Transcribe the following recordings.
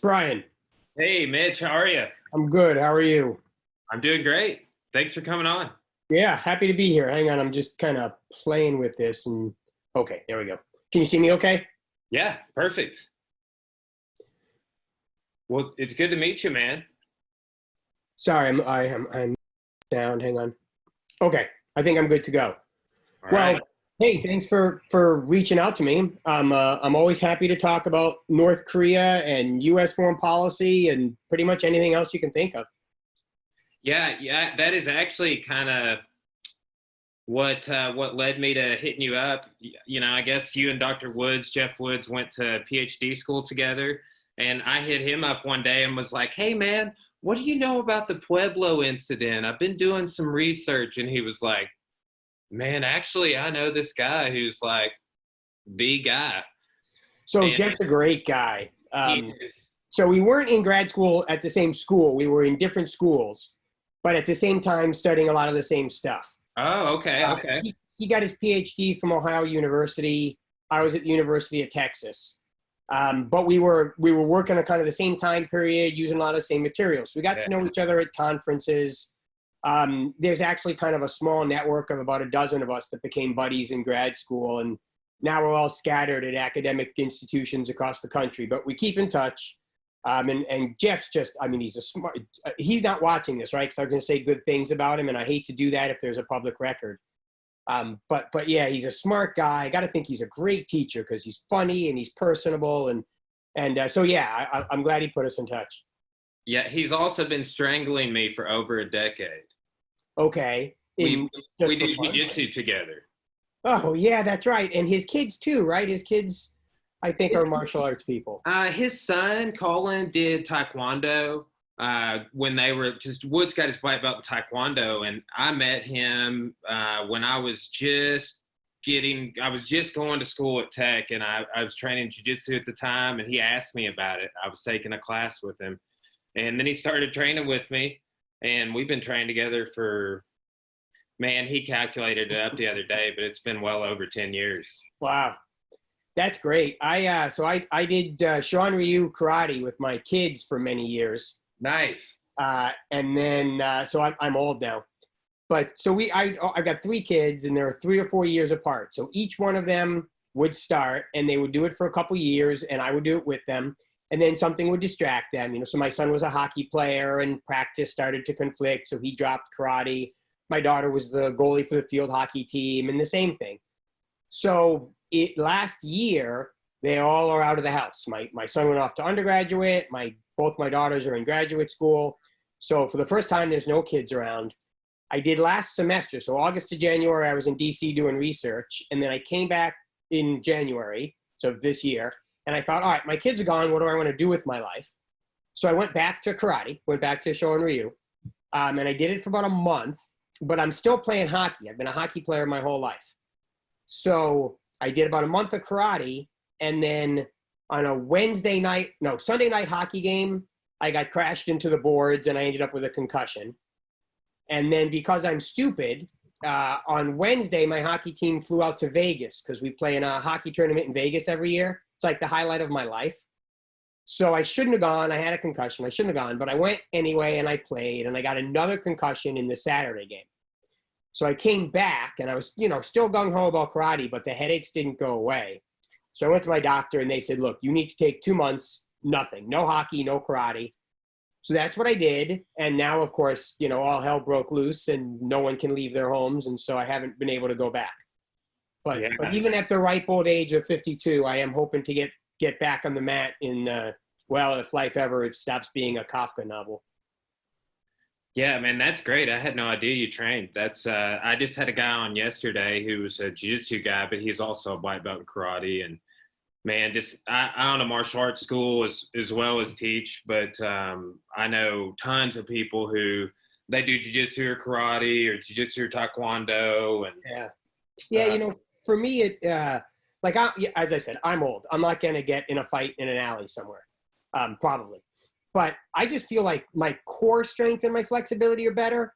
Brian, Hey, Mitch, how are you? I'm good. How are you? I'm doing great. Thanks for coming on. Yeah, happy to be here. Hang on, I'm just kind of playing with this and okay, there we go. Can you see me okay? Yeah, perfect. Well, it's good to meet you, man. Sorry, I'm sound. Hang on. Okay, I think I'm good to go. All Well, right. hey, thanks for reaching out to me. I'm always happy to talk about North Korea and U.S. foreign policy and pretty much anything else you can think of. Yeah, that is actually kind of what led me to hitting you up. You know, I guess you and Dr. Woods, Jeff Woods, went to PhD school together, and I hit him up one day and was like, "Hey, man, what do you know about the Pueblo incident? I've been doing some research," and he was like, "Man, actually, I know this guy who's like the guy." So And Jeff's a great guy. he is. So we weren't in grad school at the same school. We were in different schools, but at the same time studying a lot of the same stuff. Oh, okay, Uh, okay. he got his PhD from Ohio University. I was at the University of Texas. But we were working on kind of the same time period, using a lot of the same materials. We got Yeah. to know each other at conferences. There's actually kind of a small network of about a dozen of us that became buddies in grad school, and now we're all scattered at academic institutions across the country. But we keep in touch. And Jeff's just, I mean, he's a smart, he's not watching this, right? Because I'm going to say good things about him, and I hate to do that if there's a public record. But yeah, he's a smart guy. I got to think he's a great teacher because he's funny and he's personable. So yeah, I'm glad he put us in touch. Yeah, he's also been strangling me for over a decade. Okay. We In we just do for fun. jujitsu together. Oh yeah, that's right. And his kids too, right? His kids, I think, His, are martial arts people. his son Colin did taekwondo when they were just Woods got his black belt in taekwondo, and I met him when I was just going to school at Tech, and I was training jujitsu at the time, and he asked me about it. I was taking a class with him, and then he started training with me, and we've been training together for, man, he calculated it up the other day, but it's been well over 10 years. Wow, that's great. I did Sean Ryu karate with my kids for many years. Nice. And then so I'm old now. But so I've got three kids, and they're 3 or 4 years apart. So each one of them would start, and they would do it for a couple years, and I would do it with them. And then something would distract them. So my son was a hockey player, and practice started to conflict, so he dropped karate. My daughter was the goalie for the field hockey team, and the same thing. So last year they all are out of the house. My son went off to undergraduate. Both my daughters are in graduate school. So for the first time, there's no kids around. I did last semester, so August to January, I was in DC doing research, and then I came back in January, so this year, and I thought, all right, my kids are gone. What do I want to do with my life? So I went back to karate, went back to Shorin Ryu, and I did it for about a month, but I'm still playing hockey. I've been a hockey player my whole life. So I did about a month of karate, and then on a Sunday night hockey game, I got crashed into the boards, and I ended up with a concussion. And then because I'm stupid, on Wednesday, my hockey team flew out to Vegas because we play in a hockey tournament in Vegas every year. It's like the highlight of my life. So I shouldn't have gone. I had a concussion. I shouldn't have gone, but I went anyway, and I played, and I got another concussion in the Saturday game. So I came back, and I was, still gung-ho about karate, but the headaches didn't go away. So I went to my doctor, and they said, look, you need to take 2 months, nothing, no hockey, no karate. So that's what I did. And now, of course, all hell broke loose, and no one can leave their homes. And so I haven't been able to go back. But even at the ripe old age of 52, I am hoping to get back on the mat if life ever stops being a Kafka novel. Yeah, man, that's great. I had no idea you trained. That's I just had a guy on yesterday who was a jiu-jitsu guy, but he's also a black belt in karate. And man, just I own a martial arts school as well as teach, but I know tons of people who they do jiu-jitsu or karate or jiu-jitsu or taekwondo, and Yeah. Yeah, for me, like as I said, I'm old. I'm not gonna get in a fight in an alley somewhere, probably. But I just feel like my core strength and my flexibility are better.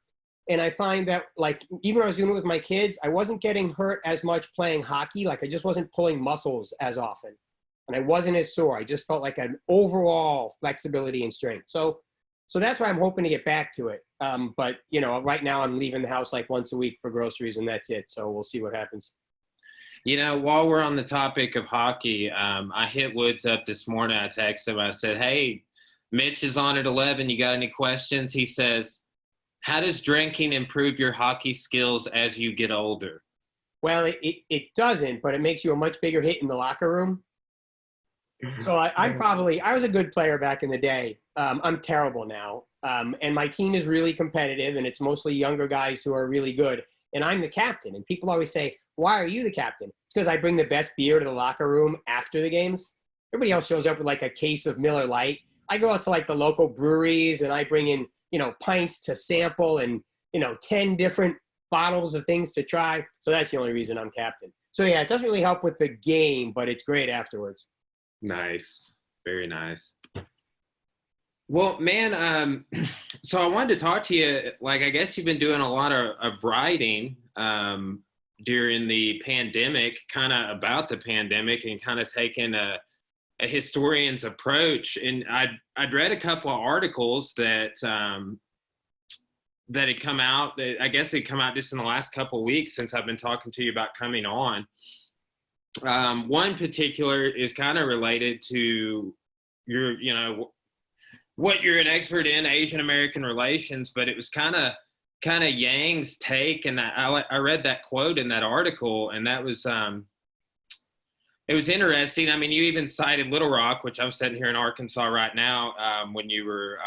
And I find that, like, even when I was doing it with my kids, I wasn't getting hurt as much playing hockey. Like, I just wasn't pulling muscles as often, and I wasn't as sore. I just felt like an overall flexibility and strength. So that's why I'm hoping to get back to it. But right now I'm leaving the house like once a week for groceries, and that's it. So we'll see what happens. while we're on the topic of hockey, I hit Woods up this morning. I texted him. I said, "Hey, Mitch is on at 11. You got any questions?" He says, "How does drinking improve your hockey skills as you get older?" Well, it doesn't, but it makes you a much bigger hit in the locker room. So I was a good player back in the day. I'm terrible now. And my team is really competitive, and it's mostly younger guys who are really good. And I'm the captain. And people always say, "Why are you the captain?" It's because I bring the best beer to the locker room after the games. Everybody else shows up with like a case of Miller Lite. I go out to like the local breweries, and I bring in, pints to sample and, 10 different bottles of things to try. So that's the only reason I'm captain. So yeah, it doesn't really help with the game, but it's great afterwards. Nice. Very nice. Well, man, so I wanted to talk to you. Like, I guess you've been doing a lot of writing during the pandemic, kind of about the pandemic, and kind of taking a historian's approach. And I'd read a couple of articles that had come out. I guess they come out just in the last couple of weeks since I've been talking to you about coming on. One particular is kind of related to your, what you're an expert in, Asian American relations, but it was kind of Yang's take, and I read that quote in that article, and that was it was interesting. I mean, you even cited Little Rock, which I'm sitting here in Arkansas right now, when you were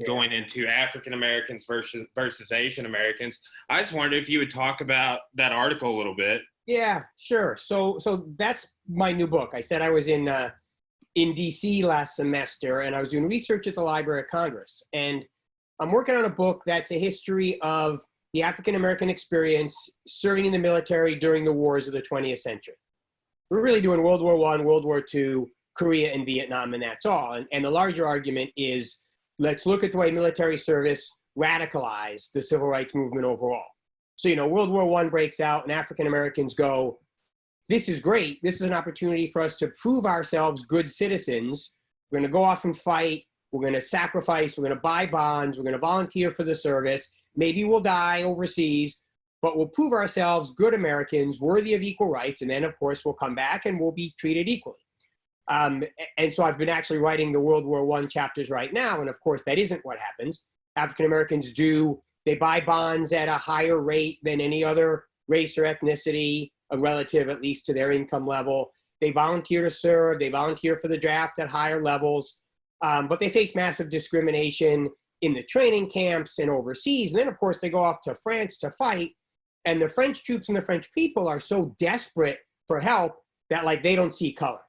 going into African Americans versus Asian Americans. I just wondered if you would talk about that article a little bit. Yeah, sure. So that's my new book. I said I was in DC last semester, and I was doing research at the Library of Congress. And I'm working on a book that's a history of the African American experience serving in the military during the wars of the 20th century. We're really doing World War I, World War II, Korea, and Vietnam, and that's all. And the larger argument is, let's look at the way military service radicalized the civil rights movement overall. So, World War I breaks out, and African Americans go, "This is great. This is an opportunity for us to prove ourselves good citizens. We're going to go off and fight. We're going to sacrifice. We're going to buy bonds. We're going to volunteer for the service. Maybe we'll die overseas, but we'll prove ourselves good Americans, worthy of equal rights. And then, of course, we'll come back and we'll be treated equally." And so I've been actually writing the World War I chapters right now. And of course, that isn't what happens. African Americans they buy bonds at a higher rate than any other race or ethnicity, relative at least to their income level. They volunteer to serve. They volunteer for the draft at higher levels. But they face massive discrimination in the training camps and overseas. And then, of course, they go off to France to fight. And the French troops and the French people are so desperate for help that, like, they don't see color,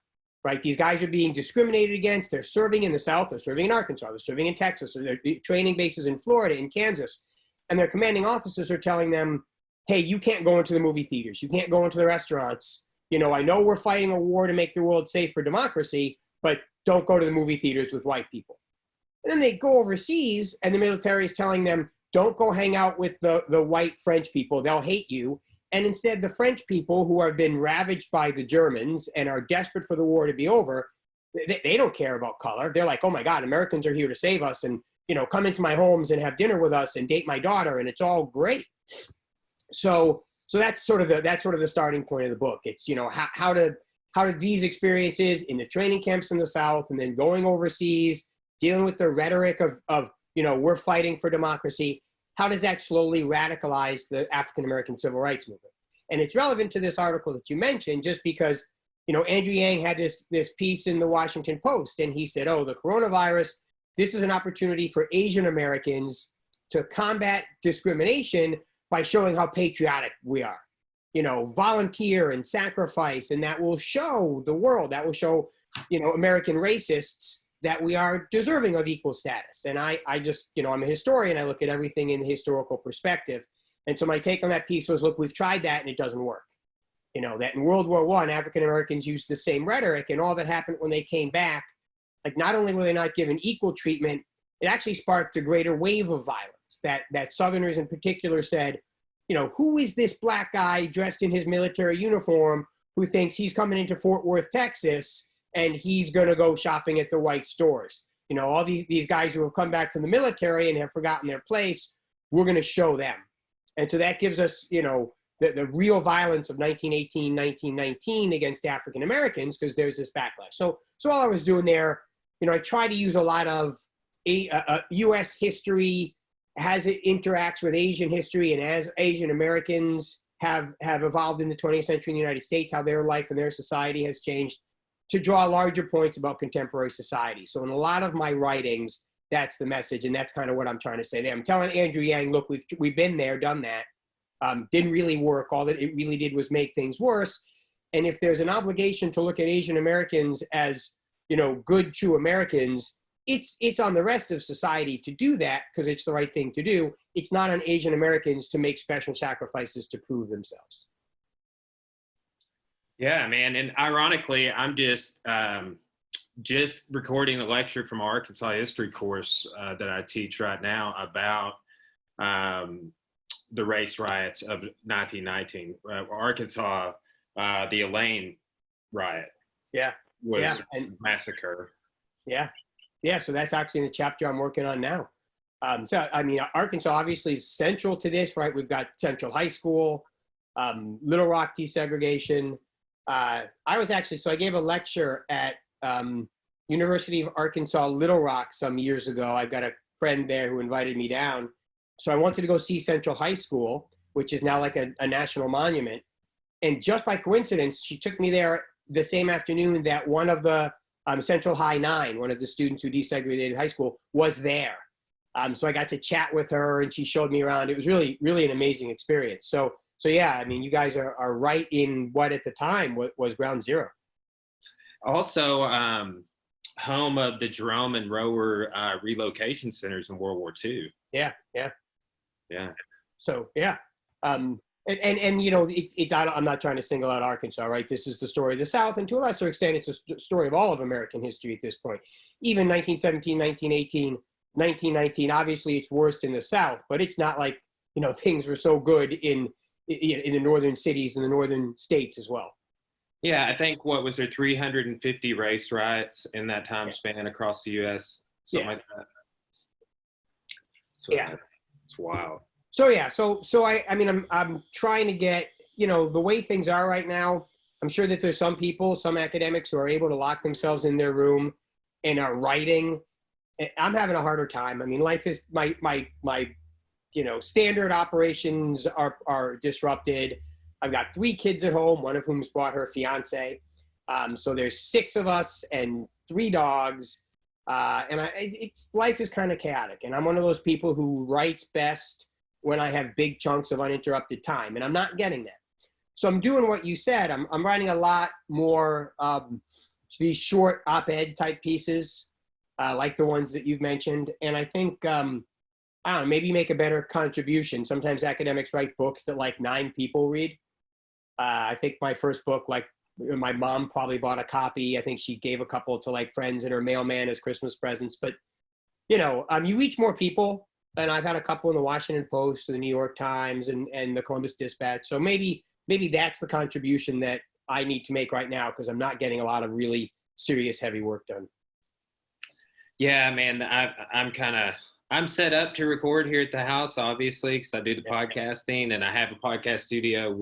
right? These guys are being discriminated against. They're serving in the South. They're serving in Arkansas. They're serving in Texas. Or they're training bases in Florida, in Kansas. And their commanding officers are telling them, "Hey, you can't go into the movie theaters. You can't go into the restaurants. I know we're fighting a war to make the world safe for democracy, but don't go to the movie theaters with white people." And then they go overseas, and the military is telling them, "Don't go hang out with the white French people. They'll hate you." And instead, the French people, who have been ravaged by the Germans and are desperate for the war to be over, they don't care about color. They're like, "Oh my God, Americans are here to save us, and come into my homes and have dinner with us and date my daughter, and it's all great." So that's sort of the starting point of the book. It's how do these experiences in the training camps in the South, and then going overseas, dealing with the rhetoric of we're fighting for democracy, how does that slowly radicalize the African American civil rights movement? And it's relevant to this article that you mentioned, just because Andrew Yang had this piece in the Washington Post, and he said, "Oh, the coronavirus, this is an opportunity for Asian Americans to combat discrimination by showing how patriotic we are. You know, volunteer and sacrifice, and that will show the world, that will show, you know, American racists that we are deserving of equal status. And I just, you know, I'm a historian. I look at everything in the historical perspective. And so my take on that piece was, look, we've tried that and it doesn't work. You know, that in World War I, African Americans used the same rhetoric, and all that happened when they came back, like not only were they not given equal treatment, it actually sparked a greater wave of violence that Southerners in particular said, you know, who is this black guy dressed in his military uniform who thinks he's coming into Fort Worth, Texas, and he's going to go shopping at the white stores? You know, all these guys who have come back from the military and have forgotten their place, we're going to show them. And so that gives us, you know, the real violence of 1918, 1919 against African Americans, because there's this backlash. So all I was doing there, you know, I try to use a lot of U.S. history as it interacts with Asian history, and as Asian Americans have evolved in the 20th century in the United States, how their life and their society has changed, to draw larger points about contemporary society. So in a lot of my writings, that's the message, and that's kind of what I'm trying to say there. I'm telling Andrew Yang, look, we've been there, done that. Didn't really work. All that it really did was make things worse. And if there's an obligation to look at Asian Americans as, you know, good, true Americans, it's on the rest of society to do that because it's the right thing to do. It's not on Asian Americans to make special sacrifices to prove themselves. Yeah, man. And ironically, I'm just recording a lecture from our Arkansas history course that I teach right now about the race riots of 1919. Arkansas, the Elaine riot. Yeah. Was a massacre. Yeah. So that's actually in the chapter I'm working on now. So, I mean, Arkansas obviously is central to this, right? We've got Central High School, Little Rock desegregation. I gave a lecture at University of Arkansas, Little Rock some years ago. I've got a friend there who invited me down. So I wanted to go see Central High School, which is now like a national monument. And just by coincidence, she took me there the same afternoon that one of the Central High 9, one of the students who desegregated high school, was there. So I got to chat with her and she showed me around. It was really, really an amazing experience. So yeah, I mean, you guys are right in what at the time was ground zero. Also, home of the Jerome and Rower relocation centers in World War II. Yeah. So yeah. And you know, I'm not trying to single out Arkansas, right? This is the story of the South, and to a lesser extent, it's a story of all of American history at this point. Even 1917, 1918, 1919, obviously it's worst in the South, but it's not like, you know, things were so good in the northern cities and the northern states as well. Yeah, I think, what was there, 350 race riots in that time span across the U.S., something like that. So it's wild. So yeah, so I mean, I'm trying to get, you know, the way things are right now, I'm sure that there's some people, some academics who are able to lock themselves in their room and are writing. I'm having a harder time. I mean, life is, my you know, standard operations are disrupted. I've got 3 kids at home, one of whom's brought her fiance. So there's 6 of us and 3 dogs. And life is kind of chaotic. And I'm one of those people who writes best when I have big chunks of uninterrupted time, and I'm not getting that. So I'm doing what you said. I'm writing a lot more these short op-ed type pieces, like the ones that you've mentioned. And I think, I don't know, maybe make a better contribution. Sometimes academics write books that like 9 people read. I think my first book, like my mom probably bought a copy. I think she gave a couple to like friends and her mailman as Christmas presents. But, you know, you reach more people. And I've had a couple in the Washington Post, the New York Times, and the Columbus Dispatch. So maybe that's the contribution that I need to make right now, because I'm not getting a lot of really serious, heavy work done. Yeah, man, I'm set up to record here at the house, obviously, because I do the podcasting, and I have a podcast studio.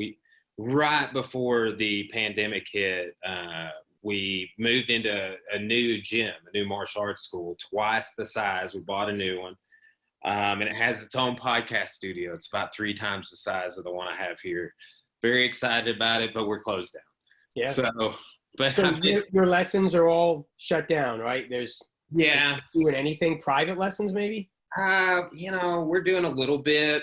Right before the pandemic hit, we moved into a new gym, a new martial arts school, twice the size. We bought a new one. And it has its own podcast studio. It's about 3 times the size of the one I have here. Very excited about it, but we're closed down. Yeah. So your lessons are all shut down, right? Doing anything, private lessons maybe? We're doing a little bit.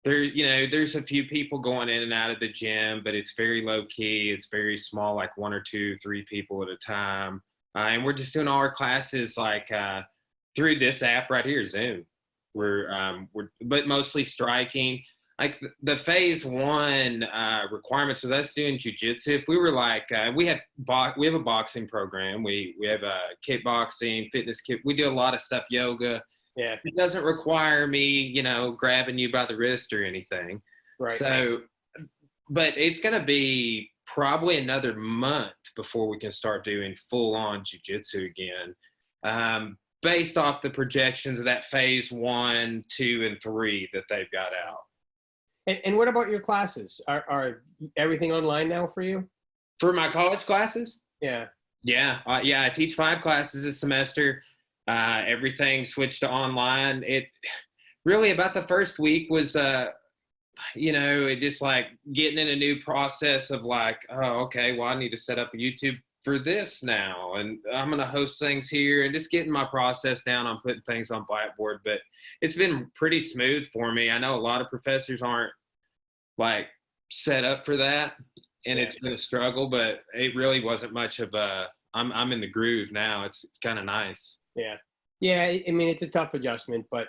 There's a few people going in and out of the gym, but it's very low key. It's very small, like one or two, three people at a time. And we're just doing all our classes like through this app right here, Zoom. But mostly striking. Like the phase one requirements of us doing jujitsu. If we were like, we have a boxing program. We have a kickboxing, fitness kit. We do a lot of stuff, yoga. Yeah. It doesn't require me, grabbing you by the wrist or anything. Right. So, but it's going to be probably another month before we can start doing full on jujitsu again. Based off the projections of that phase 1, 2, and 3 that they've got out. And what about your classes? Are everything online now for you? For my college classes? Yeah. Yeah. I teach 5 classes this semester. Everything switched to online. It really about the first week was, it just like getting in a new process of like, oh, okay, well, I need to set up a YouTube for this now. And I'm going to host things here and just getting my process down on putting things on Blackboard. But it's been pretty smooth for me. I know a lot of professors aren't like set up for that. And it's been a struggle, but it really wasn't much of I'm in the groove now. It's kind of nice. Yeah. Yeah. I mean, it's a tough adjustment, but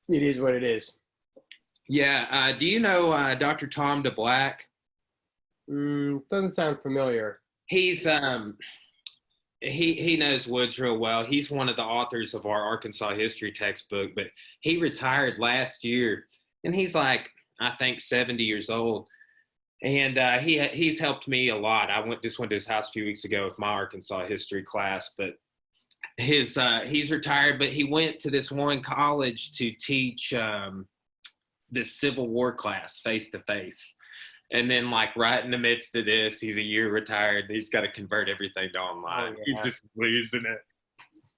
it is what it is. Yeah. Do you know Dr. Tom DeBlack? Doesn't sound familiar. He's he knows Woods real well. He's one of the authors of our Arkansas history textbook, but he retired last year, and he's like, I think 70 years old. And he's helped me a lot. I went to his house a few weeks ago with my Arkansas history class, but he's retired, but he went to this one college to teach this Civil War class face to face. And then like right in the midst of this, he's a year retired. He's got to convert everything to online. Oh, yeah. He's just losing it.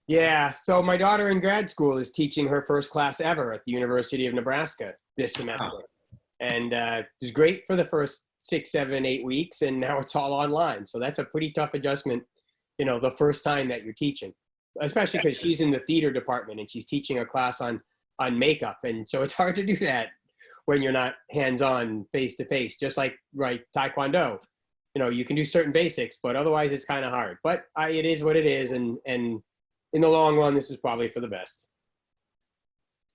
Yeah. So my daughter in grad school is teaching her first class ever at the University of Nebraska this semester. Oh. And it was great for the first 6, 7, 8 weeks. And now it's all online. So that's a pretty tough adjustment, the first time that you're teaching, especially because she's in the theater department and she's teaching a class on makeup. And so it's hard to do that when you're not hands-on face-to-face, just like Taekwondo. You can do certain basics, but otherwise it's kind of hard. But it is what it is, and in the long run, this is probably for the best.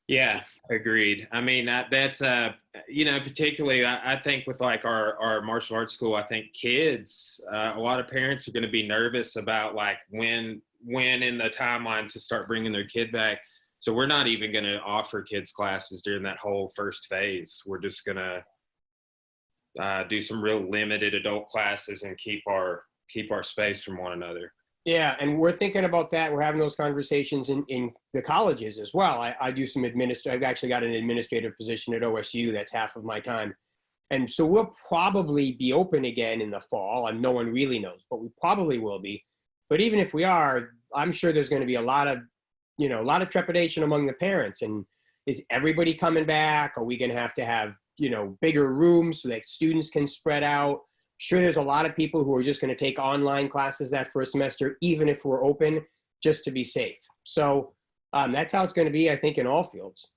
Yeah, agreed. I mean, that's, particularly, I think with like our martial arts school, I think kids, a lot of parents are going to be nervous about like when in the timeline to start bringing their kid back. So we're not even going to offer kids classes during that whole first phase. We're just going to do some real limited adult classes and keep our space from one another. Yeah, and we're thinking about that. We're having those conversations in the colleges as well. I do some I've actually got an administrative position at OSU. That's half of my time. And so we'll probably be open again in the fall, and no one really knows, but we probably will be. But even if we are, I'm sure there's going to be a lot of trepidation among the parents. And is everybody coming back? Are we going to have, bigger rooms so that students can spread out? Sure, there's a lot of people who are just going to take online classes that first semester, even if we're open, just to be safe. So that's how it's going to be, I think, in all fields.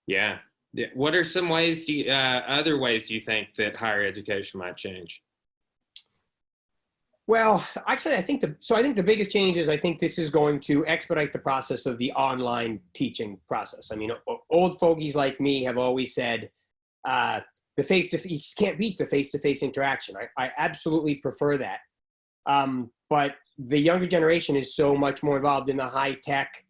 Yeah. What are some ways other ways you think that higher education might change? Well, actually, I think the biggest change is I think this is going to expedite the process of the online teaching process. I mean, old fogies like me have always said the face-to-face, you just can't beat the face-to-face interaction. I absolutely prefer that. But the younger generation is so much more involved in the high tech,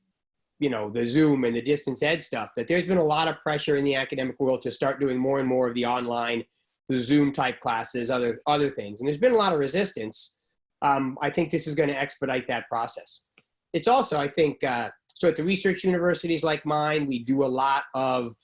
the Zoom and the distance ed stuff, that there's been a lot of pressure in the academic world to start doing more and more of the online, the Zoom type classes, other things. And there's been a lot of resistance. I think this is going to expedite that process. It's also, I think, so at the research universities like mine, we do a lot of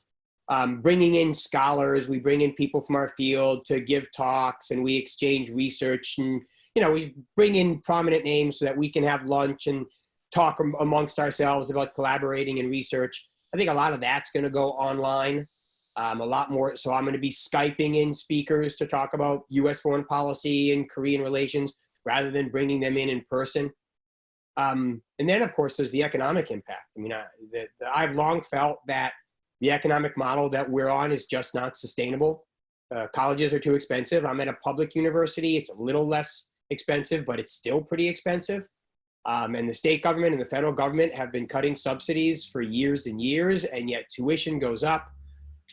bringing in scholars. We bring in people from our field to give talks, and we exchange research, and we bring in prominent names so that we can have lunch and talk amongst ourselves about collaborating in research. I think a lot of that's going to go online, a lot more. So I'm going to be Skyping in speakers to talk about U.S. foreign policy and Korean relations, rather than bringing them in person. And then, of course, there's the economic impact. I mean, I've long felt that the economic model that we're on is just not sustainable. Colleges are too expensive. I'm at a public university. It's a little less expensive, but it's still pretty expensive. And the state government and the federal government have been cutting subsidies for years and years, and yet tuition goes up.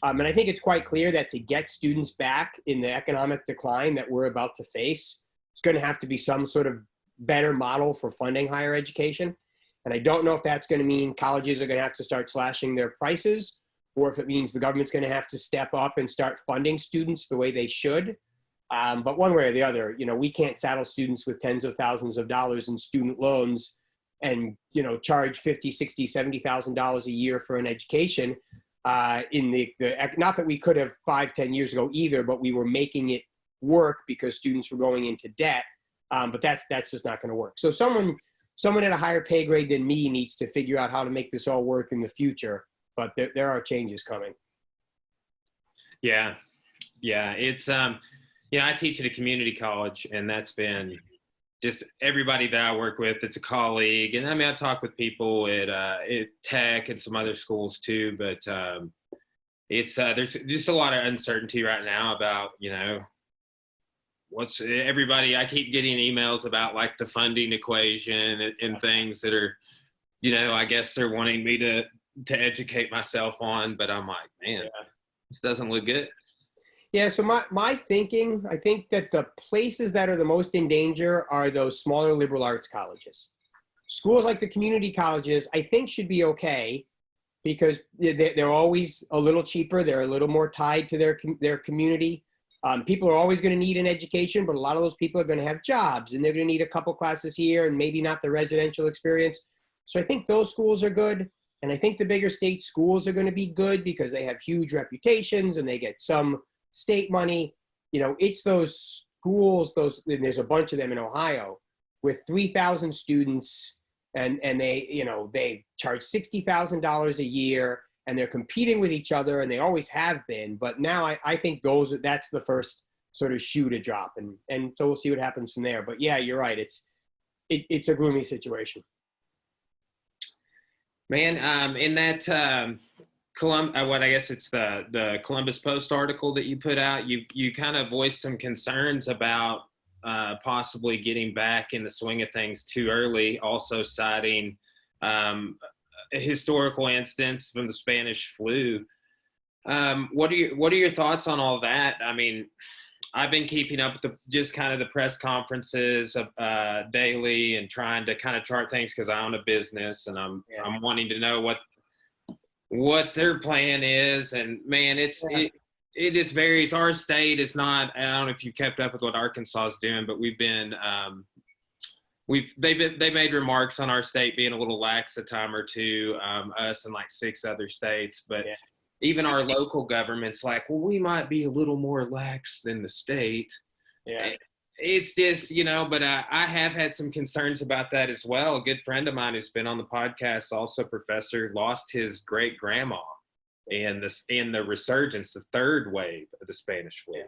And I think it's quite clear that to get students back in the economic decline that we're about to face, it's going to have to be some sort of better model for funding higher education. And I don't know if that's going to mean colleges are going to have to start slashing their prices, or if it means the government's going to have to step up and start funding students the way they should. But one way or the other, we can't saddle students with tens of thousands of dollars in student loans and, charge $50,000, $60,000, $70,000 a year for an education. Not that we could have 5-10 years ago either, but we were making it work because students were going into debt. But that's just not going to work. So someone at a higher pay grade than me needs to figure out how to make this all work in the future. But there are changes coming. Yeah. It's I teach at a community college, and that's been just everybody that I work with. It's a colleague, and I mean I've talked with people at Tech and some other schools too. But it's there's just a lot of uncertainty right now about what's everybody. I keep getting emails about like the funding equation and things that are, I guess they're wanting me to educate myself on, but I'm like, man, this doesn't look good. Yeah, so my thinking, I think that the places that are the most in danger are those smaller liberal arts colleges. Schools like the community colleges, I think, should be okay because they're always a little cheaper. They're a little more tied to their community. People are always going to need an education, but a lot of those people are going to have jobs, and they're going to need a couple classes here and maybe not the residential experience. So I think those schools are good. And I think the bigger state schools are going to be good because they have huge reputations and they get some state money. It's those schools, and there's a bunch of them in Ohio with 3,000 students, and they charge $60,000 a year, and they're competing with each other, and they always have been. But now I think that's the first sort of shoe to drop, and so we'll see what happens from there. But yeah, you're right. It's a gloomy situation. Man, in that what I guess it's the Columbus Post article that you put out, you kind of voiced some concerns about possibly getting back in the swing of things too early, also citing a historical instance from the Spanish flu. What are your thoughts on all that? I mean, I've been keeping up with just kind of the press conferences daily and trying to kind of chart things because I own a business, and I'm wanting to know what their plan is. And man, it just varies. Our state is not. I don't know if you've kept up with what Arkansas is doing, but we've been they made remarks on our state being a little lax a time or two. Us and like 6 other states, but. Yeah. Even our local government's like, well, we might be a little more lax than the state. Yeah. It's just, but I have had some concerns about that as well. A good friend of mine who's been on the podcast, also a professor, lost his great grandma in the resurgence, the third wave of the Spanish flu.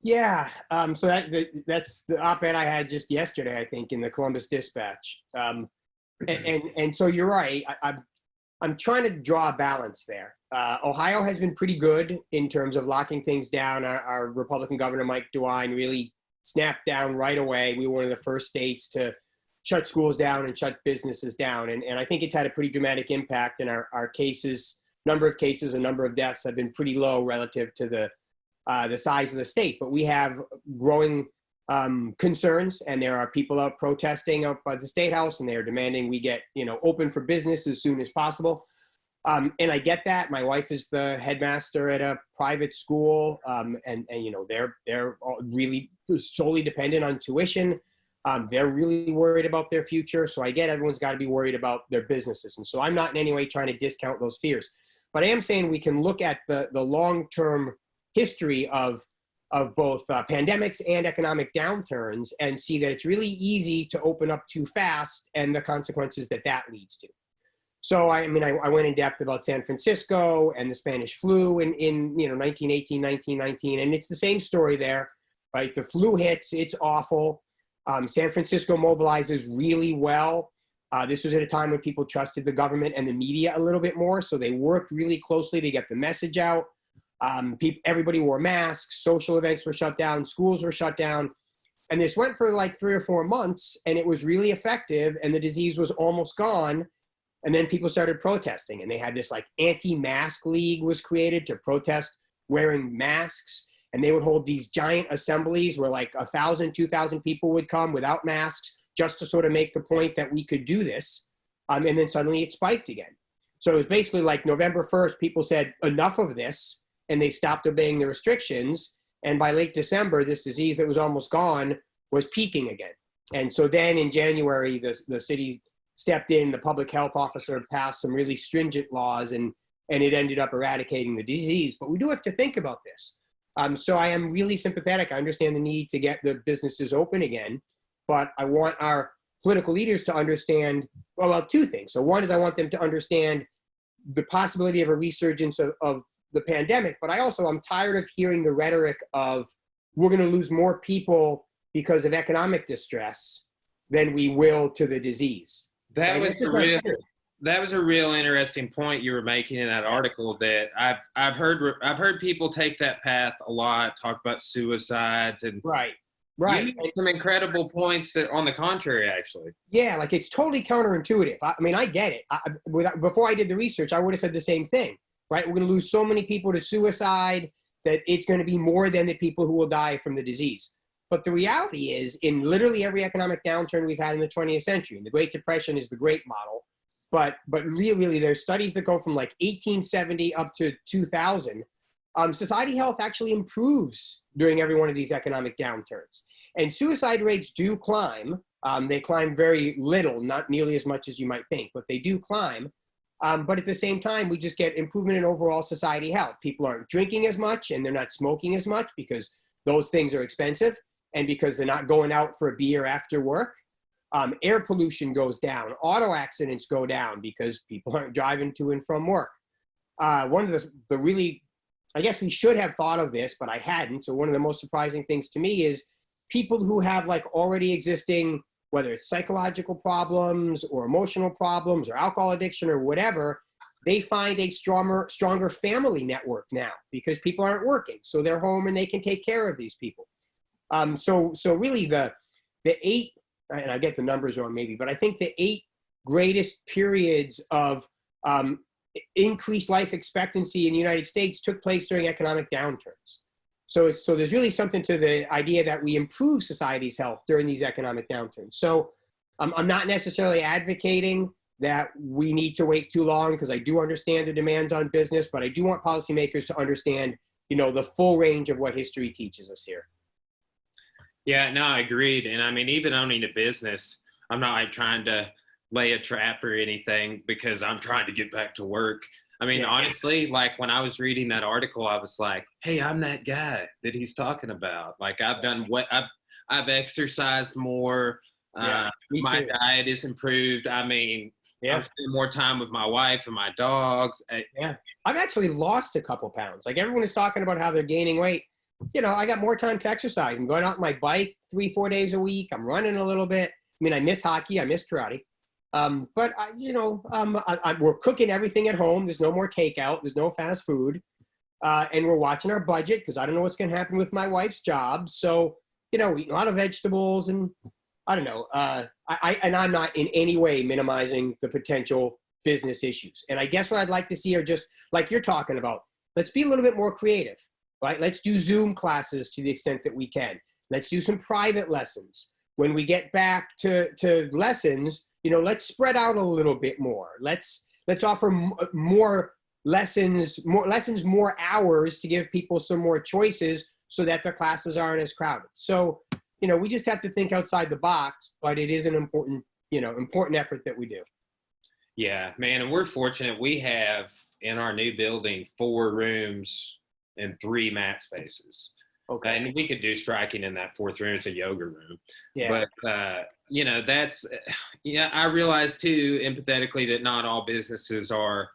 Yeah. So that's the op-ed I had just yesterday, I think, in the Columbus Dispatch. And so you're right. I'm trying to draw a balance there. Ohio has been pretty good in terms of locking things down. Our Republican governor, Mike DeWine, really snapped down right away. We were one of the first states to shut schools down and shut businesses down. And I think it's had a pretty dramatic impact. And our number of cases and number of deaths have been pretty low relative to the size of the state. But we have growing concerns, and there are people out protesting up by the State House, and they are demanding we get open for business as soon as possible. And I get that. My wife is the headmaster at a private school, and they're really solely dependent on tuition. They're really worried about their future. So I get everyone's got to be worried about their businesses, and so I'm not in any way trying to discount those fears. But I am saying we can look at the long-term history of both pandemics and economic downturns and see that it's really easy to open up too fast and the consequences that leads to. So, I went in depth about San Francisco and the Spanish flu in 1918, 1919, and it's the same story there, right? The flu hits, it's awful. San Francisco mobilizes really well. This was at a time when people trusted the government and the media a little bit more, so they worked really closely to get the message out. Everybody wore masks, social events were shut down, schools were shut down. And this went for like 3 or 4 months, and it was really effective, and the disease was almost gone. And then people started protesting, and they had this like anti-mask league was created to protest wearing masks. And they would hold these giant assemblies where like 1,000, 2,000 people would come without masks just to sort of make the point that we could do this. And then suddenly it spiked again. So it was basically like November 1st, people said enough of this, and they stopped obeying the restrictions. And by late December, this disease that was almost gone was peaking again. And so then in January, the city stepped in, the public health officer passed some really stringent laws, and it ended up eradicating the disease. But we do have to think about this. So I am really sympathetic. I understand the need to get the businesses open again, but I want our political leaders to understand, well, 2 things. So one is I want them to understand the possibility of a resurgence of the pandemic, but I'm tired of hearing the rhetoric of we're going to lose more people because of economic distress than we will to the disease. That was a real interesting point you were making in that article. That I've heard people take that path a lot, talk about suicides and right. You made some incredible points that, on the contrary, actually. Yeah, like it's totally counterintuitive. I mean, I get it. Before I did the research, I would have said the same thing, right? We're going to lose so many people to suicide that it's going to be more than the people who will die from the disease. But the reality is, in literally every economic downturn we've had in the 20th century, and the Great Depression is the great model, but really, there's studies that go from like 1870 up to 2000. Society health actually improves during every one of these economic downturns. And suicide rates do climb. They climb very little, not nearly as much as you might think, but they do climb. But at the same time, we just get improvement in overall society health. People aren't drinking as much, and they're not smoking as much because those things are expensive, and because they're not going out for a beer after work. Air pollution goes down. Auto accidents go down because people aren't driving to and from work. One of the really, I guess we should have thought of this, but I hadn't. So one of the most surprising things to me is people who have like already existing, whether it's psychological problems or emotional problems or alcohol addiction or whatever, they find a stronger family network now because people aren't working. So they're home and they can take care of these people. So really the 8, and I get the numbers wrong maybe, but I think the 8 greatest periods of increased life expectancy in the United States took place during economic downturns. So there's really something to the idea that we improve society's health during these economic downturns. So I'm not necessarily advocating that we need to wait too long, because I do understand the demands on business, but I do want policymakers to understand, the full range of what history teaches us here. Yeah, no, I agreed. And I mean, even owning a business, I'm not like trying to lay a trap or anything because I'm trying to get back to work. I mean, honestly, like when I was reading that article, I was like, hey, I'm that guy that he's talking about. Like I've done I've exercised more. My diet is improved. I mean, I'm spending more time with my wife and my dogs. I've actually lost a couple pounds. Like everyone is talking about how they're gaining weight. I got more time to exercise. I'm going out on my bike 3-4 days a week. I'm running a little bit. I mean, I miss hockey. I miss karate. But we're cooking everything at home. There's no more takeout. There's no fast food. And we're watching our budget because I don't know what's going to happen with my wife's job. So, eating a lot of vegetables, and I don't know. I'm not in any way minimizing the potential business issues. And I guess what I'd like to see are just like you're talking about. Let's be a little bit more creative. Right? Let's do Zoom classes to the extent that we can. Let's do some private lessons. When we get back to lessons, let's spread out a little bit more. Let's offer more lessons, more hours to give people some more choices so that the classes aren't as crowded. So, we just have to think outside the box, but it is an important effort that we do. Yeah, man. And we're fortunate. We have in our new building 4 rooms and 3 mat spaces. Okay. And we could do striking in that 4th room. It's a yoga room. Yeah. But, that's, I realize too, empathetically, that not all businesses are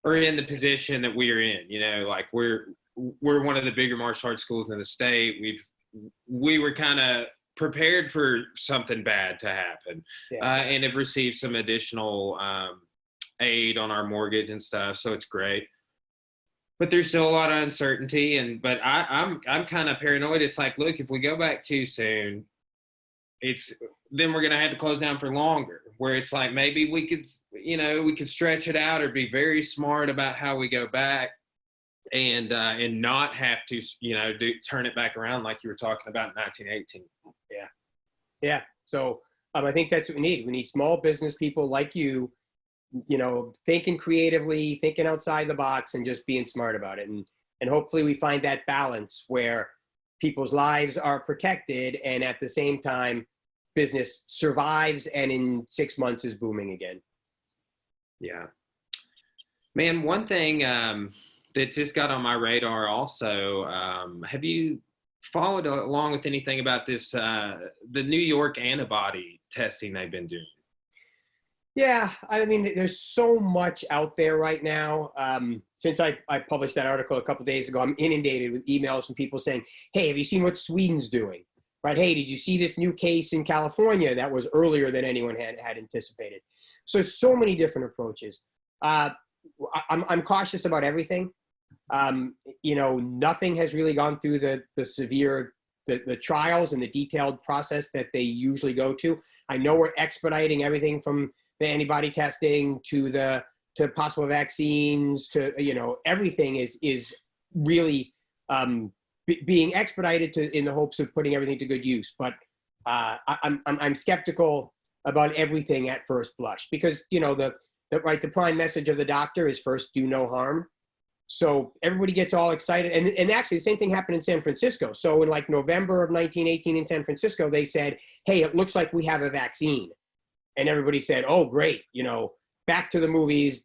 in the position that we are in. Like we're one of the bigger martial arts schools in the state. We were kind of prepared for something bad to happen, Yeah. and have received some additional aid on our mortgage and stuff. So it's great. But there's still a lot of uncertainty, but I'm kind of paranoid. It's like, look, if we go back too soon, then we're gonna have to close down for longer. Where it's like maybe we could stretch it out or be very smart about how we go back, and not have to turn it back around like you were talking about in 1918. Yeah. So I think that's what we need. We need small business people like you, thinking creatively, thinking outside the box, and just being smart about it. And hopefully we find that balance where people's lives are protected, and at the same time, business survives and in 6 months is booming again. Yeah. Man, one thing that just got on my radar also, have you followed along with anything about this, the New York antibody testing they've been doing? Yeah, I mean, there's so much out there right now. Since I published that article a couple of days ago, I'm inundated with emails from people saying, hey, have you seen what Sweden's doing? Right? Hey, did you see this new case in California that was earlier than anyone had anticipated? So many different approaches. I'm cautious about everything. Nothing has really gone through the severe, the trials and the detailed process that they usually go to. I know we're expediting everything from the antibody testing to possible vaccines to, everything is really being expedited in the hopes of putting everything to good use. But I'm skeptical about everything at first blush, because, the prime message of the doctor is first do no harm. So everybody gets all excited. And actually the same thing happened in San Francisco. So in like November of 1918 in San Francisco, they said, hey, it looks like we have a vaccine. And everybody said, oh, great, back to the movies,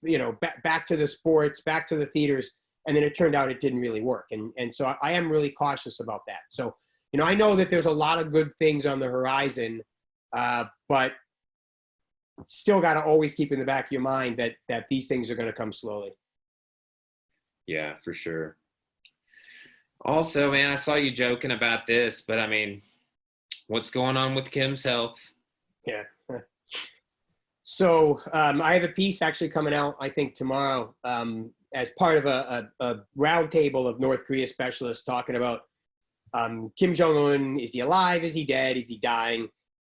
back to the sports, back to the theaters. And then it turned out it didn't really work. And so I am really cautious about that. So, I know that there's a lot of good things on the horizon, but still got to always keep in the back of your mind that these things are going to come slowly. Yeah, for sure. Also, man, I saw you joking about this, but I mean, what's going on with Kim's health? Yeah. So I have a piece actually coming out, I think, tomorrow as part of a roundtable of North Korea specialists talking about Kim Jong-un. Is he alive? Is he dead? Is he dying?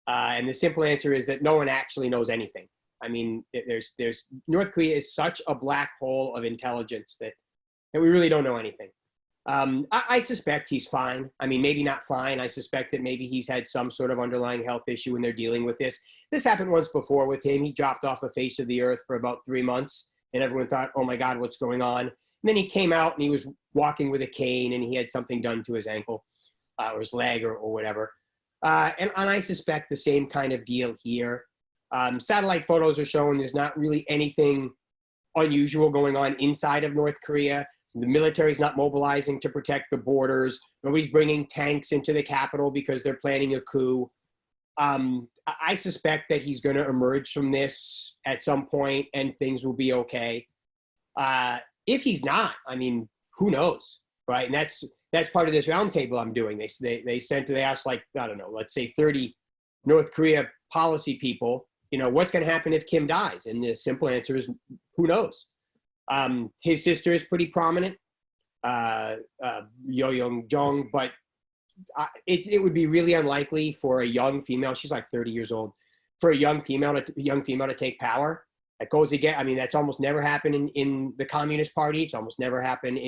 And the simple answer is that no one actually knows anything. I mean, there's North Korea is such a black hole of intelligence that we really don't know anything. I suspect he's fine. I mean, maybe not fine. I suspect that maybe he's had some sort of underlying health issue when they're dealing with this. This happened once before with him. He dropped off the face of the earth for about 3 months, and everyone thought, oh my God, what's going on? And then he came out and he was walking with a cane, and he had something done to his ankle or his leg or whatever. And I suspect the same kind of deal here. Satellite photos are showing there's not really anything unusual going on inside of North Korea. The military is not mobilizing to protect the borders. Nobody's bringing tanks into the capital because they're planning a coup. I suspect that he's going to emerge from this at some point and things will be okay. If he's not, I mean, who knows, right? And that's part of this roundtable I'm doing. They asked, like, I don't know, let's say 30 North Korea policy people, what's going to happen if Kim dies? And the simple answer is, who knows? His sister is pretty prominent, Yo Young-jong, but it would be really unlikely for a young female. She's like 30 years old. For a young female to take power. That goes again. I mean, that's almost never happened in the Communist Party. It's almost never happened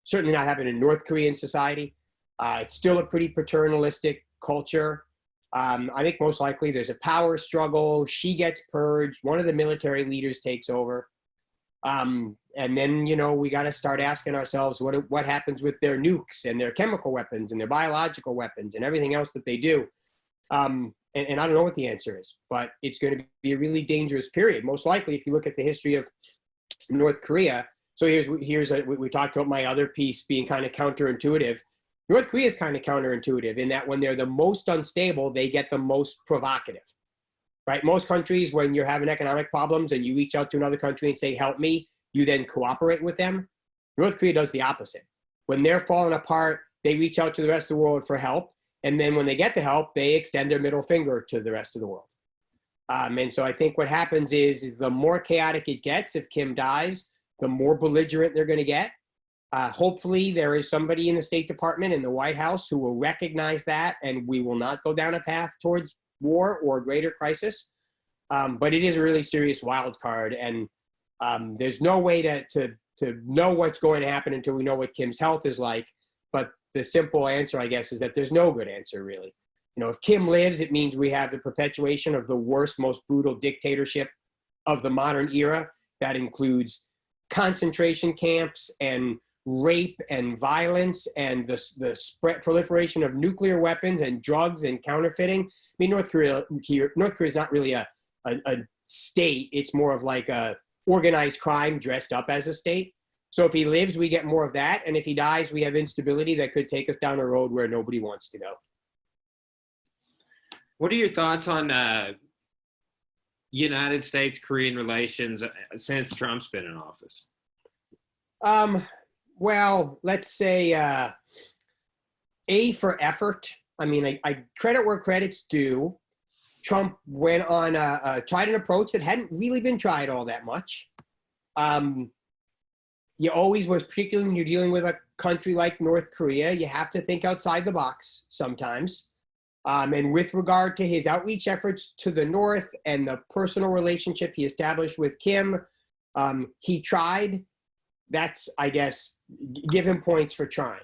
certainly not happened in North Korean society. It's still a pretty paternalistic culture. I think most likely there's a power struggle. She gets purged. One of the military leaders takes over. And then, we got to start asking ourselves what happens with their nukes and their chemical weapons and their biological weapons and everything else that they do. And I don't know what the answer is, but it's going to be a really dangerous period. Most likely, if you look at the history of North Korea. So we talked about my other piece being kind of counterintuitive. North Korea is kind of counterintuitive in that when they're the most unstable, they get the most provocative. Right? Most countries, when you're having economic problems and you reach out to another country and say, help me, you then cooperate with them. North Korea does the opposite. When they're falling apart, they reach out to the rest of the world for help. And then when they get the help, they extend their middle finger to the rest of the world. And so I think what happens is the more chaotic it gets, if Kim dies, the more belligerent they're going to get. Hopefully there is somebody in the State Department and the White House who will recognize that, and we will not go down a path towards war or greater crisis. But it is a really serious wild card, and there's no way to know what's going to happen until we know what Kim's health is like. But the simple answer, I guess, is that there's no good answer, really. You know, if Kim lives, it means we have the perpetuation of the worst, most brutal dictatorship of the modern era. That includes concentration camps and rape and violence and the spread, proliferation of nuclear weapons and drugs and counterfeiting. I mean, North Korea is not really a state. It's more of like a organized crime dressed up as a state. So if he lives, we get more of that. And if he dies, we have instability that could take us down a road where nobody wants to go. What are your thoughts on United States-Korean relations since Trump's been in office? Well, let's say A for effort. I mean, I credit where credit's due. Trump went on tried an approach that hadn't really been tried all that much. You always was, particularly when you're dealing with a country like North Korea, you have to think outside the box sometimes. And with regard to his outreach efforts to the North and the personal relationship he established with Kim, he tried. That's, I guess, give him points for trying.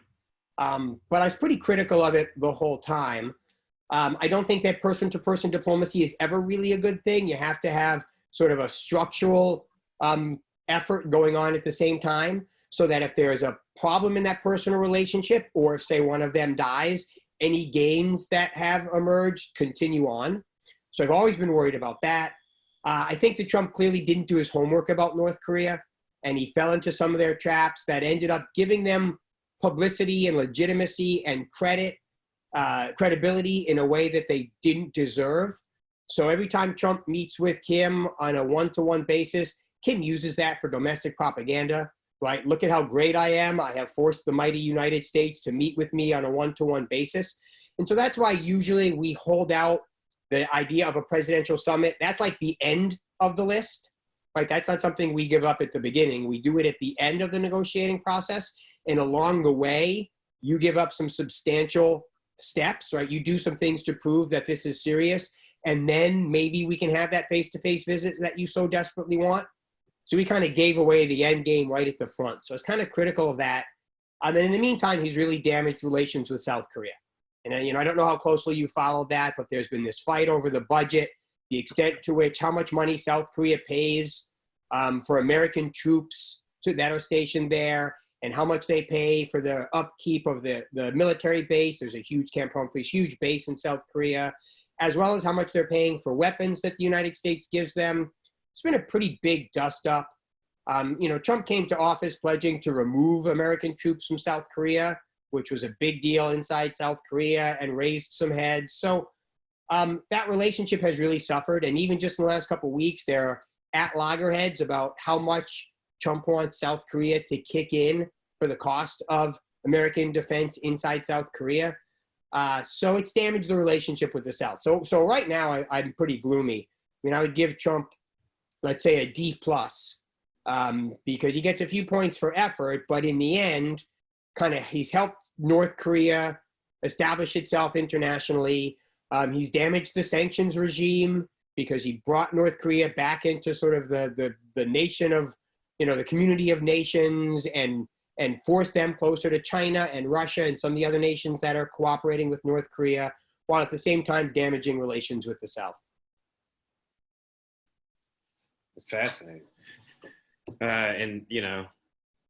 But I was pretty critical of it the whole time. I don't think that person-to-person diplomacy is ever really a good thing. You have to have sort of a structural effort going on at the same time, so that if there's a problem in that personal relationship, or if, say, one of them dies, any gains that have emerged continue on. So I've always been worried about that. I think that Trump clearly didn't do his homework about North Korea, and he fell into some of their traps that ended up giving them publicity and legitimacy and credibility in a way that they didn't deserve. So every time Trump meets with Kim on a one-to-one basis, Kim uses that for domestic propaganda, right? Look at how great I am. I have forced the mighty United States to meet with me on a one-to-one basis. And so that's why usually we hold out the idea of a presidential summit. That's like the end of the list, right? That's not something we give up at the beginning. We do it at the end of the negotiating process. And along the way, you give up some substantial steps, right? You do some things to prove that this is serious. And then maybe we can have that face-to-face visit that you so desperately want. So we kind of gave away the end game right at the front. So I was kind of critical of that. And in the meantime, he's really damaged relations with South Korea. And I don't know how closely you followed that, but there's been this fight over the budget, the extent to which, how much money South Korea pays for American troops that are stationed there, and how much they pay for the upkeep of the military base. There's a huge Camp Humphreys, huge base in South Korea, as well as how much they're paying for weapons that the United States gives them. It's been a pretty big dust-up. Trump came to office pledging to remove American troops from South Korea, which was a big deal inside South Korea and raised some heads. So that relationship has really suffered. And even just in the last couple of weeks, there are at loggerheads about how much Trump wants South Korea to kick in for the cost of American defense inside South Korea. So it's damaged the relationship with the South. So right now, I'm pretty gloomy. I mean, I would give Trump, let's say, a D+, because he gets a few points for effort, but in the end, he's helped North Korea establish itself internationally. He's damaged the sanctions regime because he brought North Korea back into sort of the nation of, the community of nations, and forced them closer to China and Russia and some of the other nations that are cooperating with North Korea, while at the same time damaging relations with the South. Fascinating. And,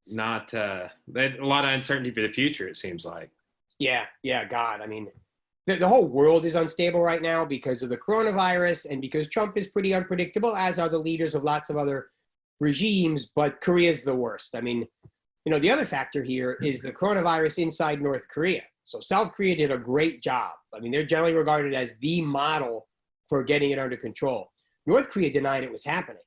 not a lot of uncertainty for the future, it seems like. Yeah, God. I mean, the whole world is unstable right now because of the coronavirus and because Trump is pretty unpredictable, as are the leaders of lots of other regimes, but Korea's the worst. I mean, the other factor here is the coronavirus inside North Korea. So South Korea did a great job. I mean, they're generally regarded as the model for getting it under control. North Korea denied it was happening.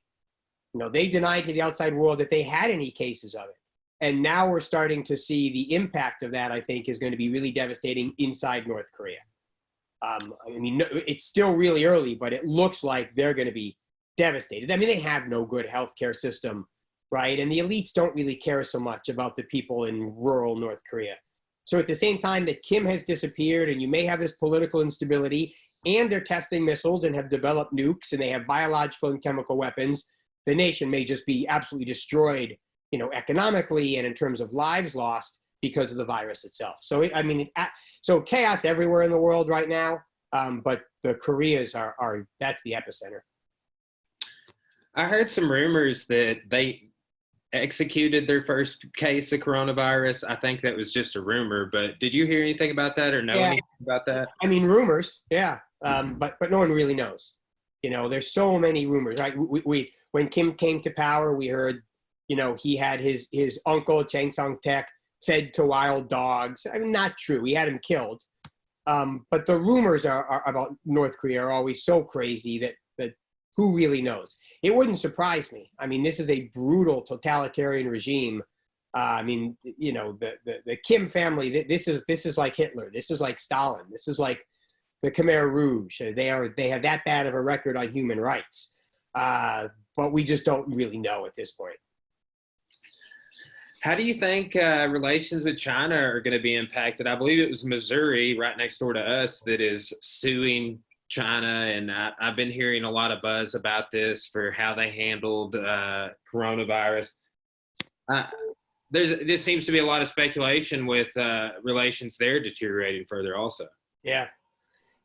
They denied to the outside world that they had any cases of it. And now we're starting to see the impact of that, I think, is going to be really devastating inside North Korea. I mean, it's still really early, but it looks like they're going to be devastated. I mean, they have no good healthcare system, right? And the elites don't really care so much about the people in rural North Korea. So at the same time that Kim has disappeared and you may have this political instability and they're testing missiles and have developed nukes and they have biological and chemical weapons, the nation may just be absolutely destroyed, economically and in terms of lives lost because of the virus itself. So, so chaos everywhere in the world right now, but the Koreas that's the epicenter. I heard some rumors that they executed their first case of coronavirus. I think that was just a rumor, but did you hear anything about that or know anything about that? I mean, rumors, yeah, but no one really knows. There's so many rumors, right? We when Kim came to power, we heard, he had his uncle, Chang Song-taek, fed to wild dogs. I mean, not true. He had him killed. But the rumors are about North Korea are always so crazy that who really knows? It wouldn't surprise me. I mean, this is a brutal totalitarian regime. I mean, the Kim family, this is like Hitler. This is like Stalin. This is like the Khmer Rouge. They have that bad of a record on human rights. But we just don't really know at this point. How do you think relations with China are going to be impacted? I believe it was Missouri, right next door to us, that is suing China, and I've been hearing a lot of buzz about this for how they handled coronavirus. There seems to be a lot of speculation with relations there deteriorating further also. Yeah.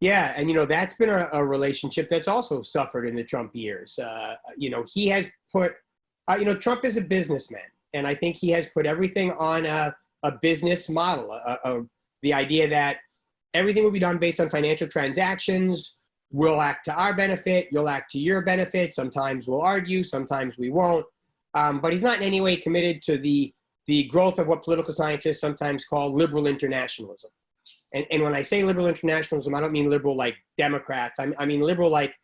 And, that's been a relationship that's also suffered in the Trump years. He has put, Trump is a businessman, and I think he has put everything on a business model, the idea that everything will be done based on financial transactions. We'll act to our benefit. You'll act to your benefit. Sometimes we'll argue. Sometimes we won't. But he's not in any way committed to the growth of what political scientists sometimes call liberal internationalism. And when I say liberal internationalism, I don't mean liberal like Democrats. I mean liberal like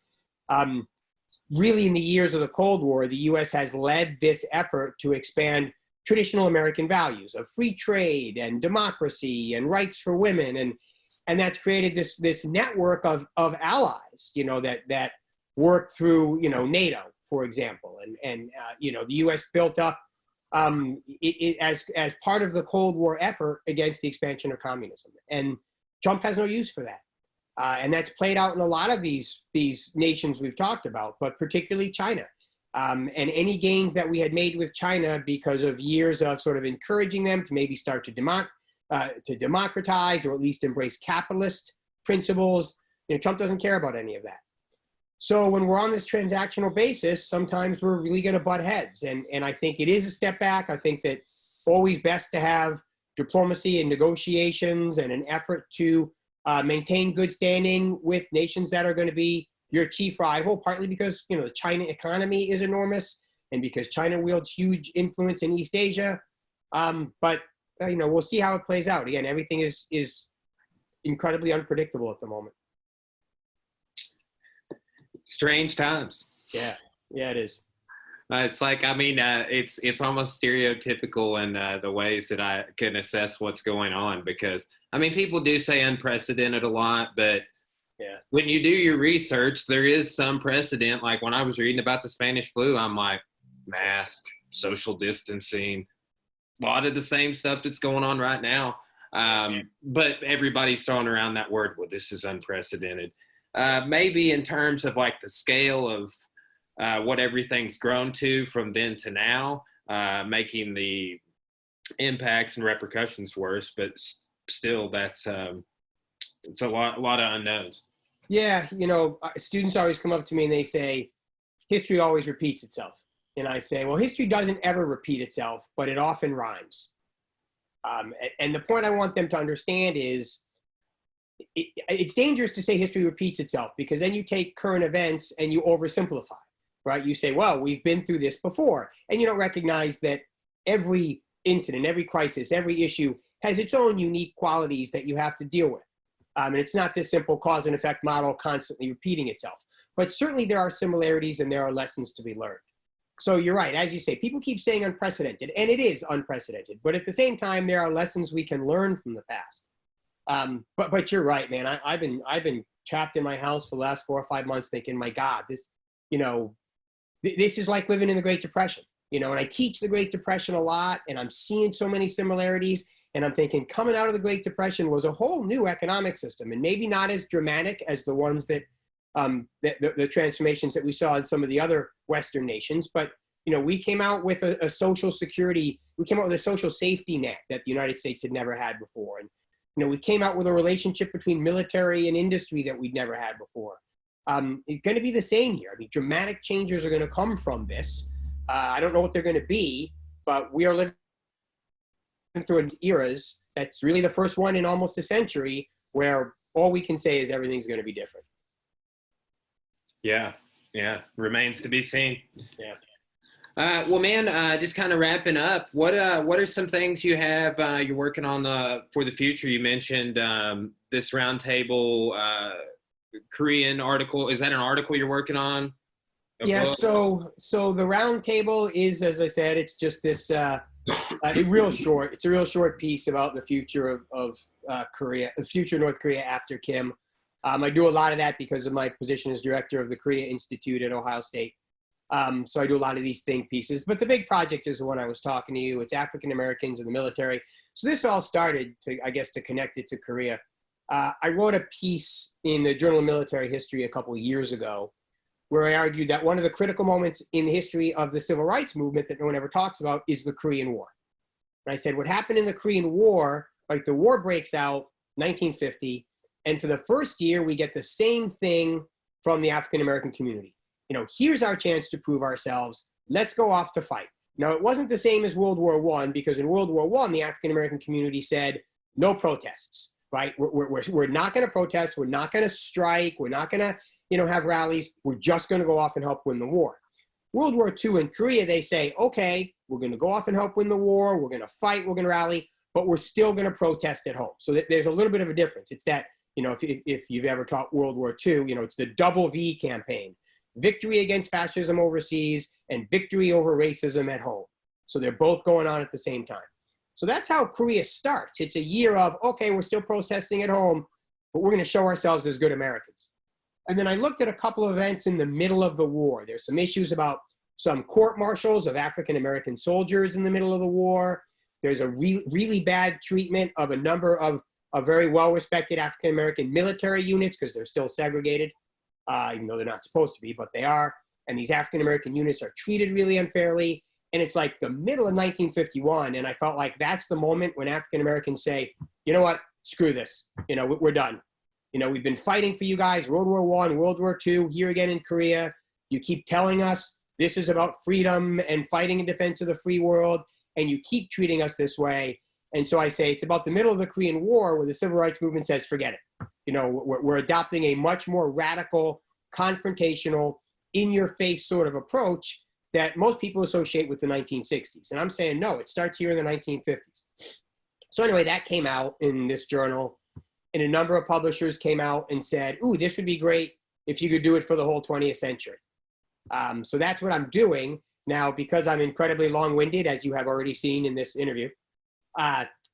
really in the years of the Cold War, the U.S. has led this effort to expand traditional American values of free trade and democracy and rights for women. And that's created this network of allies, that work through, NATO, for example. And the U.S. built up as part of the Cold War effort against the expansion of communism. And Trump has no use for that. And that's played out in a lot of these nations we've talked about, but particularly China. And any gains that we had made with China because of years of sort of encouraging them to maybe start to democratize or at least embrace capitalist principles, Trump doesn't care about any of that. So when we're on this transactional basis, sometimes we're really going to butt heads. And I think it is a step back. I think that always best to have diplomacy and negotiations and an effort to maintain good standing with nations that are going to be your chief rival, partly because, the China economy is enormous and because China wields huge influence in East Asia. But we'll see how it plays out. Again, everything is incredibly unpredictable at the moment. Strange times. Yeah, it is. It's like, it's almost stereotypical in the ways that I can assess what's going on because, people do say unprecedented a lot, but when you do your research, there is some precedent. Like when I was reading about the Spanish flu, I'm like, mask, social distancing, a lot of the same stuff that's going on right now. But everybody's throwing around that word, well, this is unprecedented. Maybe in terms of like the scale of what everything's grown to from then to now, making the impacts and repercussions worse, but still that's it's a lot of unknowns. Yeah, students always come up to me and they say, history always repeats itself. And I say, well, history doesn't ever repeat itself, but it often rhymes. And the point I want them to understand is it's dangerous to say history repeats itself because then you take current events and you oversimplify, right? You say, well, we've been through this before. And you don't recognize that every incident, every crisis, every issue has its own unique qualities that you have to deal with. And it's not this simple cause and effect model constantly repeating itself. But certainly there are similarities and there are lessons to be learned. So you're right. As you say, people keep saying unprecedented, and it is unprecedented. But at the same time, there are lessons we can learn from the past. But you're right, man. I've been trapped in my house for the last 4 or 5 months thinking, my God, this, you know, this is like living in the Great Depression, you know, and I teach the Great Depression a lot, and I'm seeing so many similarities, and I'm thinking coming out of the Great Depression was a whole new economic system, and maybe not as dramatic as the ones that, the transformations that we saw in some of the other Western nations, but, you know, we came out with a social security, we came out with a social safety net that the United States had never had before. And, you know, we came out with a relationship between military and industry that we'd never had before. It's going to be the same here. I mean, dramatic changes are going to come from this. I don't know what they're going to be, but we are living through eras. That's really the first one in almost a century where all we can say is everything's going to be different. Yeah, remains to be seen. Yeah. Well, man, just kind of wrapping up. What are some things you have you're working on for the future? You mentioned this roundtable Korean article. Is that an article you're working on? Yeah. So the roundtable is, as I said, it's just this real short. It's a real short piece about the future of Korea, the future of North Korea after Kim. I do a lot of that because of my position as director of the Korea Institute at Ohio State. So I do a lot of these think pieces, but the big project is the one I was talking to you. It's African Americans in the military. So this all started to connect it to Korea. I wrote a piece in the Journal of Military History a couple of years ago, where I argued that one of the critical moments in the history of the civil rights movement that no one ever talks about is the Korean War. And I said, what happened in the Korean War, like the war breaks out 1950, and for the first year, we get the same thing from the African American community. You know, here's our chance to prove ourselves. Let's go off to fight. Now, it wasn't the same as World War I, because in World War I, the African American community said, no protests, right? We're not going to protest. We're not going to strike. We're not going to, you know, have rallies. We're just going to go off and help win the war. World War II in Korea, they say, okay, we're going to go off and help win the war. We're going to fight. We're going to rally, but we're still going to protest at home. So there's a little bit of a difference. It's that, you know, if you've ever taught World War II, you know, it's the double V campaign. Victory against fascism overseas and victory over racism at home. So they're both going on at the same time. So that's how Korea starts. It's a year of, okay, we're still protesting at home, but we're going to show ourselves as good Americans. And then I looked at a couple of events in the middle of the war. There's some issues about some court-martials of African-American soldiers in the middle of the war. There's a really bad treatment of a number of very well-respected African-American military units because they're still segregated. Even though they're not supposed to be, but they are. And these African-American units are treated really unfairly. And it's like the middle of 1951. And I felt like that's the moment when African-Americans say, you know what, screw this. You know, we're done. You know, we've been fighting for you guys, World War I, World War II, here again in Korea. You keep telling us this is about freedom and fighting in defense of the free world. And you keep treating us this way. And so I say it's about the middle of the Korean War where the civil rights movement says, forget it. You know, we're adopting a much more radical, confrontational, in-your-face sort of approach that most people associate with the 1960s. And I'm saying, no, it starts here in the 1950s. So anyway, that came out in this journal, and a number of publishers came out and said, ooh, this would be great if you could do it for the whole 20th century. So that's what I'm doing. Now, because I'm incredibly long-winded, as you have already seen in this interview,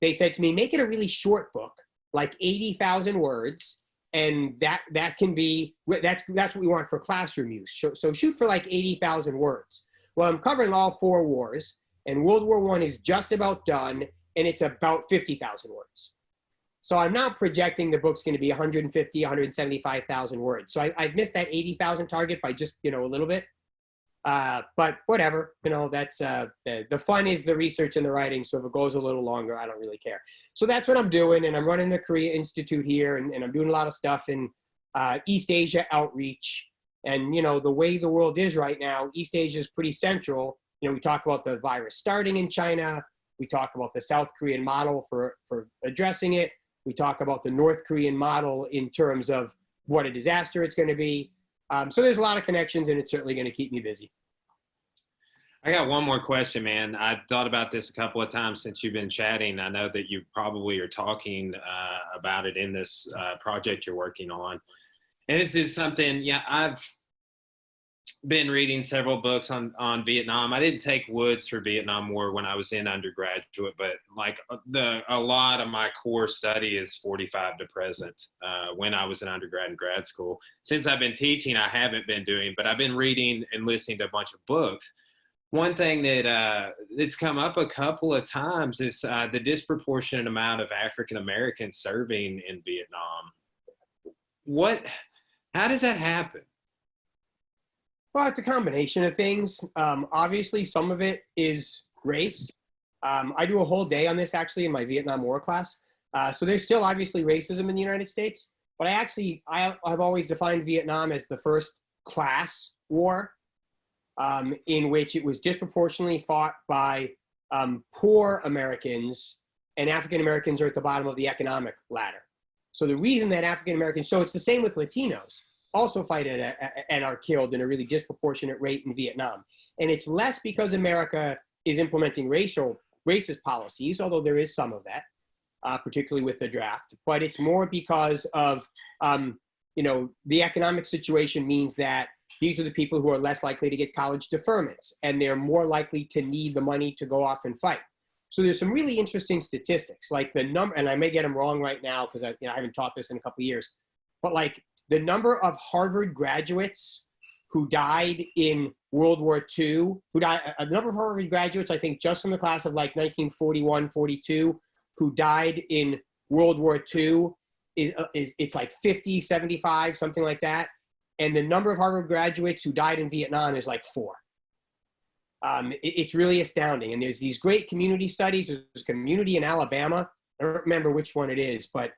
they said to me, make it a really short book, like 80,000 words, and that can be, that's what we want for classroom use. So shoot for like 80,000 words. Well, I'm covering all 4 wars, and World War I is just about done, and it's about 50,000 words. So I'm now projecting the book's going to be 150, 175,000 words. So I've missed that 80,000 target by just, you know, a little bit. But whatever, you know, that's the fun is the research and the writing. So if it goes a little longer, I don't really care. So that's what I'm doing. And I'm running the Korea Institute here, and I'm doing a lot of stuff in East Asia outreach. And, you know, the way the world is right now, East Asia is pretty central. You know, we talk about the virus starting in China. We talk about the South Korean model for addressing it. We talk about the North Korean model in terms of what a disaster it's going to be. So there's a lot of connections, and it's certainly going to keep me busy. I got one more question, man. I've thought about this a couple of times since you've been chatting. I know that you probably are talking about it in this project you're working on. And this is something, yeah, been reading several books on Vietnam. I didn't take Woods for Vietnam War when I was in undergraduate, but like a lot of my core study is 45 to present when I was in undergrad and grad school. Since I've been teaching, I haven't been doing, but I've been reading and listening to a bunch of books. One thing that that's come up a couple of times is the disproportionate amount of African Americans serving in Vietnam. How does that happen? Well, it's a combination of things. Obviously, some of it is race. I do a whole day on this actually in my Vietnam War class. So there's still obviously racism in the United States, but I have always defined Vietnam as the first class war in which it was disproportionately fought by poor Americans, and African Americans are at the bottom of the economic ladder. So the reason that African Americans, so it's the same with Latinos, also fight and are killed in a really disproportionate rate in Vietnam. And it's less because America is implementing racist policies, although there is some of that, particularly with the draft, but it's more because of, the economic situation means that these are the people who are less likely to get college deferments, and they're more likely to need the money to go off and fight. So there's some really interesting statistics, like the number, and I may get them wrong right now because I haven't taught this in a couple of years, but like the number of Harvard graduates who died in World War II, a number of Harvard graduates, I think just from the class of like 1941, 42, who died in World War II it's like 50, 75, something like that. And the number of Harvard graduates who died in Vietnam is like 4. It's really astounding. And there's these great community studies. There's a community in Alabama. I don't remember which one it is, but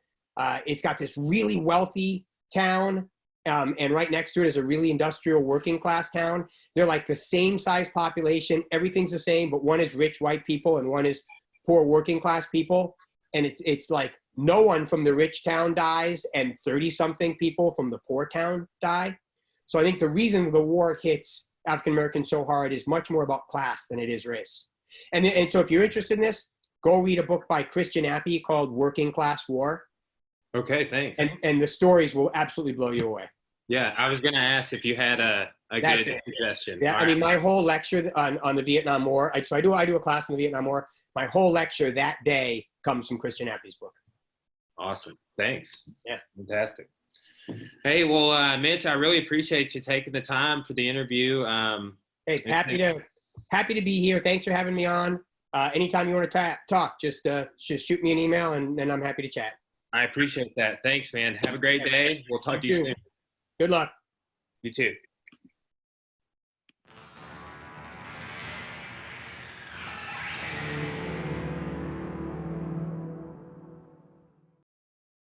it's got this really wealthy town, and right next to it is a really industrial working class town. They're like the same size population. Everything's the same, but one is rich white people and one is poor working class people. And it's like no one from the rich town dies and 30-something people from the poor town die. So I think the reason the war hits African Americans so hard is much more about class than it is race. And so if you're interested in this, go read a book by Christian Appy called Working Class War. Okay, thanks. And the stories will absolutely blow you away. Yeah, I was going to ask if you had a good suggestion. Yeah, I mean, my whole lecture on the Vietnam War, I do a class on the Vietnam War. My whole lecture that day comes from Christian Appy's book. Awesome. Thanks. Yeah. Fantastic. Hey, well, Mitch, I really appreciate you taking the time for the interview. Hey, happy to be here. Thanks for having me on. Anytime you want to talk, just shoot me an email and I'm happy to chat. I appreciate that. Thanks, man. Have a great day. We'll talk to you soon. Good luck. You too.